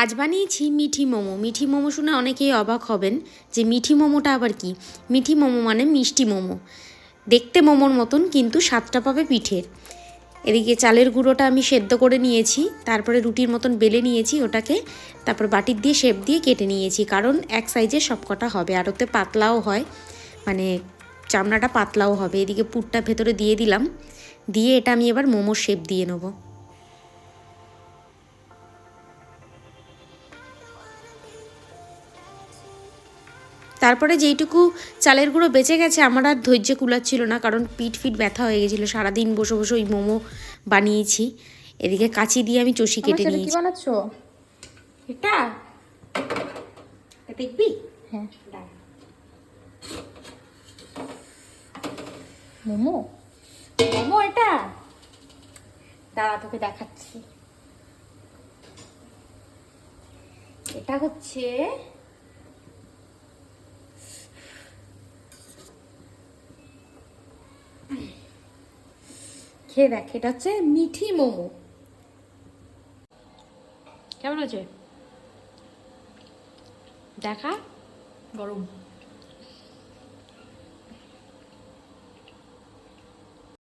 আজ বানিয়েছি মিঠি মোমো। মিঠি মোমো শুনে অনেকেই অবাক হবেন যে মিঠি মোমোটা আবার কি। মিঠি মোমো মানে মিষ্টি মোমো, দেখতে মোমোর মতন কিন্তু স্বাদটা পাবে পিঠের। এদিকে চালের গুঁড়োটা আমি সেদ্ধ করে নিয়েছি, তারপরে রুটির মতন বেলে নিয়েছি ওটাকে, তারপর বাটির দিয়ে শেপ দিয়ে কেটে নিয়েছি, কারণ এক সাইজে সব কটা হবে, আর ওতে পাতলাও হয়, মানে চামড়াটা পাতলাও হবে। এদিকে পুরটা ভেতরে দিয়ে দিলাম, দিয়ে এটা আমি এবার মোমোর শেপ দিয়ে নেবো। তারপরে যেইটুকু চালের গুঁড়ো বেঁচে গেছে আমার আর ধৈর্য কুলাচ্ছিল না, কারণ পিঠ ফিট ব্যথা হয়ে গেছিলো, সারাদিন বসে বসে ওই মোমো বানিয়েছি। এদিকে কাঁচি দিয়ে আমি চষি কেটে নিয়েছি। কি বানাচ্ছো? এটা দেখবি? হ্যাঁ, মোমো। মোমো এটা দাঁড়া তোকে দেখাচ্ছি। এটা হচ্ছে খেয়ে দেখ, এটা হচ্ছে মিঠি মোমো। কেমন আছে দেখা? গরম।